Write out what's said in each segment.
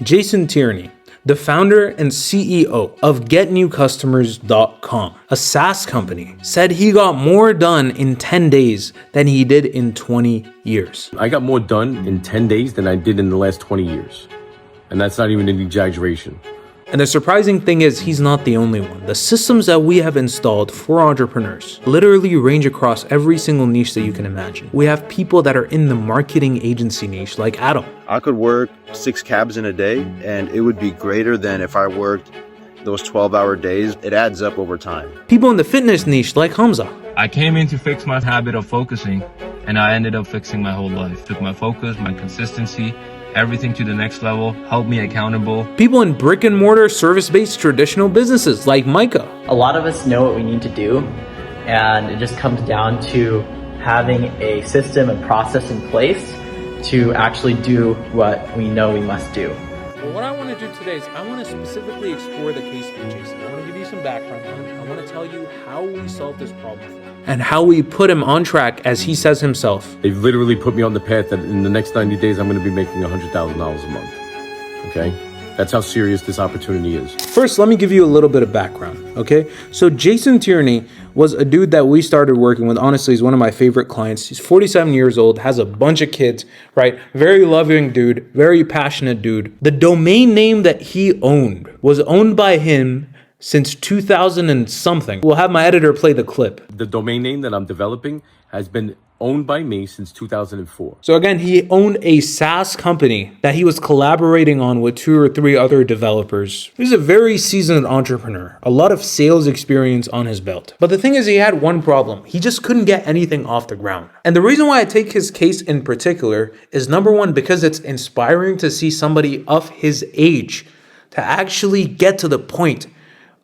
Jason Tierney, the founder and CEO of GetNewCustomers.com, a SaaS company, said he got more done in 10 days than he did in 20 years. I got more done in 10 days than I did in the last 20 years. And that's not even an exaggeration. And the surprising thing is, he's not the only one. The systems that we have installed for entrepreneurs literally range across every single niche that you can imagine. We have people that are in the marketing agency niche, like Adam. I could work 6 cabs in a day, and it would be greater than if I worked those 12-hour days. It adds up over time. People in the fitness niche, like Hamza. I came in to fix my habit of focusing, and I ended up fixing my whole life. Took my focus, my consistency, everything to the next level, helped me accountable. People in brick and mortar service-based traditional businesses like Micah. A lot of us know what we need to do, and it just comes down to having a system and process in place to actually do what we know we must do. Well, what I want to do today is I want to specifically explore the case of Jason. I want to give you some background on him. I want to tell you how we solved this problem for him and how we put him on track, as he says himself. They've literally put me on the path that in the next 90 days, I'm going to be making $100,000 a month. Okay? That's how serious this opportunity is. First, let me give you a little bit of background, okay? So Jason Tierney was a dude that we started working with. Honestly, he's one of my favorite clients. He's 47 years old, has a bunch of kids, right? Very loving dude, very passionate dude. The domain name that he owned was owned by him since 2000 and something. We'll have my editor play the clip. The domain name that I'm developing has been owned by me since 2004. So again, he owned a SaaS company that he was collaborating on with 2 or 3 other developers. He's a very seasoned entrepreneur, a lot of sales experience on his belt. But the thing is, he had one problem. He just couldn't get anything off the ground. And the reason why I take his case in particular is, number one, because it's inspiring to see somebody of his age to actually get to the point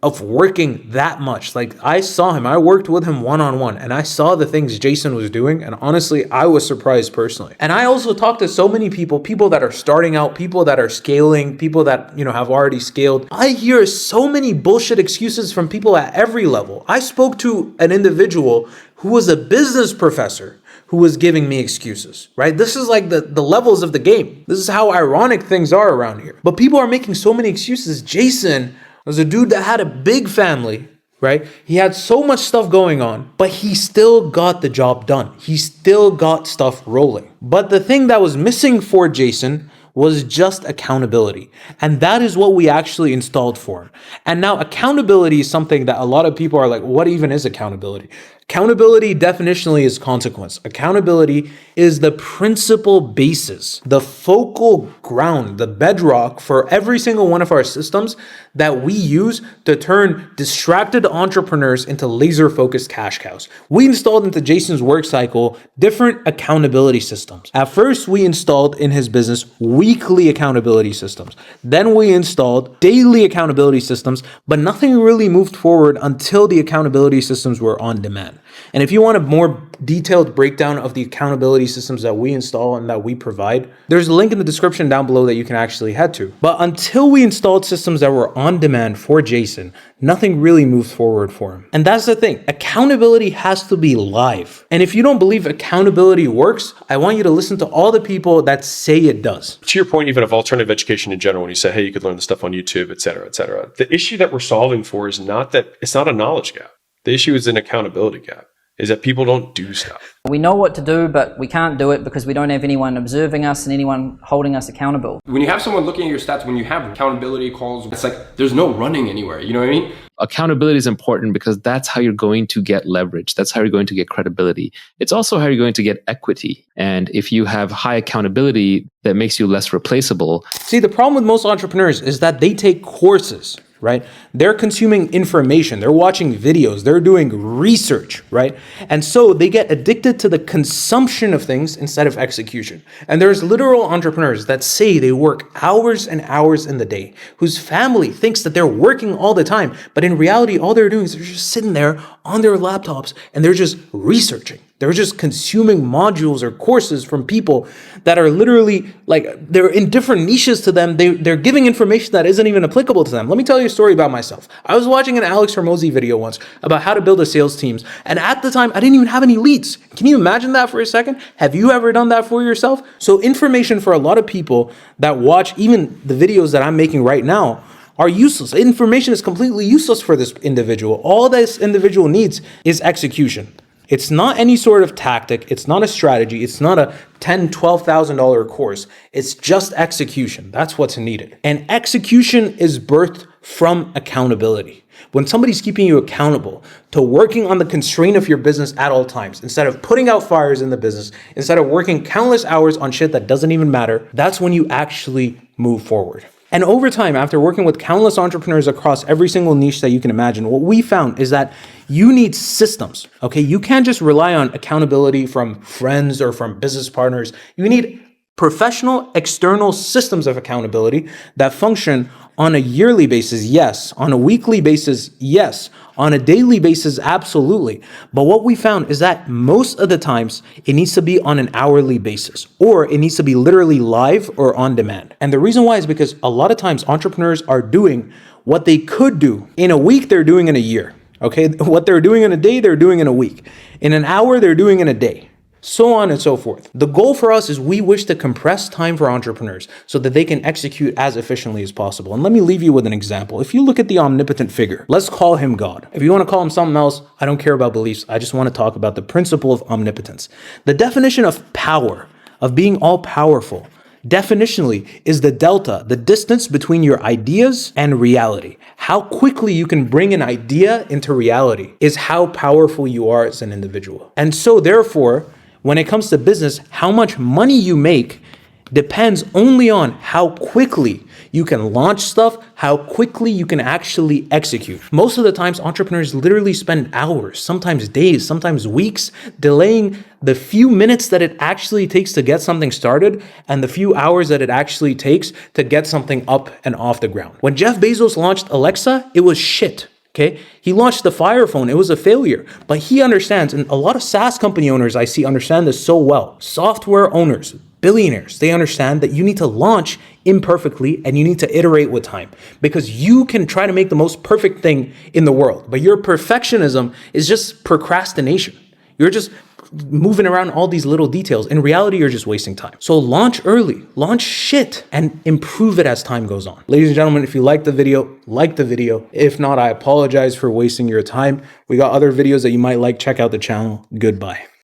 of working that much. Like, I saw him, I worked with him one-on-one, and I saw the things Jason was doing, and honestly, I was surprised personally. And I also talked to so many people that are starting out, people that are scaling, people that, have already scaled. I hear so many bullshit excuses from people at every level. I spoke to an individual who was a business professor who was giving me excuses, right? This is like the levels of the game. This is how ironic things are around here. But people are making so many excuses. Jason was a dude that had a big family, right? He had so much stuff going on, but he still got the job done. He still got stuff rolling. But the thing that was missing for Jason was just accountability. And that is what we actually installed for him. And now accountability is something that a lot of people are like, what even is accountability? Accountability definitionally is consequence. Accountability is the principal basis, the focal ground, the bedrock for every single one of our systems that we use to turn distracted entrepreneurs into laser-focused cash cows. We installed into Jason's work cycle different accountability systems. At first, we installed in his business weekly accountability systems. Then we installed daily accountability systems, but nothing really moved forward until the accountability systems were on demand. And if you want a more detailed breakdown of the accountability systems that we install and that we provide, there's a link in the description down below that you can actually head to. But until we installed systems that were on demand for Jason, nothing really moved forward for him. And that's the thing. Accountability has to be live. And if you don't believe accountability works, I want you to listen to all the people that say it does. To your point, even of alternative education in general, when you say, hey, you could learn this stuff on YouTube, et cetera, et cetera. The issue that we're solving for is not that it's not a knowledge gap. The issue is an accountability gap, is that people don't do stuff. We know what to do, but we can't do it because we don't have anyone observing us and anyone holding us accountable. When you have someone looking at your stats, when you have accountability calls, it's like there's no running anywhere. You know what I mean? Accountability is important because that's how you're going to get leverage. That's how you're going to get credibility. It's also how you're going to get equity. And if you have high accountability, that makes you less replaceable. See, the problem with most entrepreneurs is that they take courses, right? They're consuming information, they're watching videos, they're doing research, right? And so they get addicted to the consumption of things instead of execution. And there's literal entrepreneurs that say they work hours and hours in the day, whose family thinks that they're working all the time, but in reality, all they're doing is they're just sitting there on their laptops and they're just researching. They're just consuming modules or courses from people that are literally like, they're in different niches to them. They're giving information that isn't even applicable to them. Let me tell you a story about myself. I was watching an Alex Hormozi video once about how to build a sales team. And at the time, I didn't even have any leads. Can you imagine that for a second? Have you ever done that for yourself? So information for a lot of people that watch even the videos that I'm making right now are useless. Information is completely useless for this individual. All this individual needs is execution. It's not any sort of tactic. It's not a strategy. It's not a $10,000, $12,000 course. It's just execution. That's what's needed. And execution is birthed from accountability. When somebody's keeping you accountable to working on the constraint of your business at all times, instead of putting out fires in the business, instead of working countless hours on shit that doesn't even matter, that's when you actually move forward. And over time, after working with countless entrepreneurs across every single niche that you can imagine, what we found is that you need systems, okay? You can't just rely on accountability from friends or from business partners. You need professional external systems of accountability that function on a yearly basis, yes. On a weekly basis, yes. On a daily basis, absolutely. But what we found is that most of the times it needs to be on an hourly basis, or it needs to be literally live or on demand. And the reason why is because a lot of times entrepreneurs are doing what they could do in a week, they're doing in a year. Okay, what they're doing in a day, they're doing in a week. In an hour, they're doing in a day. So on and so forth. The goal for us is we wish to compress time for entrepreneurs so that they can execute as efficiently as possible. And let me leave you with an example. If you look at the omnipotent figure, let's call him God. If you want to call him something else, I don't care about beliefs. I just want to talk about the principle of omnipotence. The definition of power, of being all powerful, definitionally is the delta, the distance between your ideas and reality. How quickly you can bring an idea into reality is how powerful you are as an individual. And so therefore, when it comes to business, how much money you make depends only on how quickly you can launch stuff, how quickly you can actually execute. Most of the times, entrepreneurs literally spend hours, sometimes days, sometimes weeks, delaying the few minutes that it actually takes to get something started and the few hours that it actually takes to get something up and off the ground. When Jeff Bezos launched Alexa, it was shit. Okay, he launched the Fire Phone. It was a failure, but he understands, and a lot of SaaS company owners I see understand this so well. Software owners, billionaires, they understand that you need to launch imperfectly and you need to iterate with time, because you can try to make the most perfect thing in the world, but your perfectionism is just procrastination. You're just moving around all these little details. In reality, you're just wasting time. So launch early, launch shit, and improve it as time goes on. Ladies and gentlemen, if you like the video, like the video. If not, I apologize for wasting your time. We got other videos that you might like. Check out the channel. Goodbye.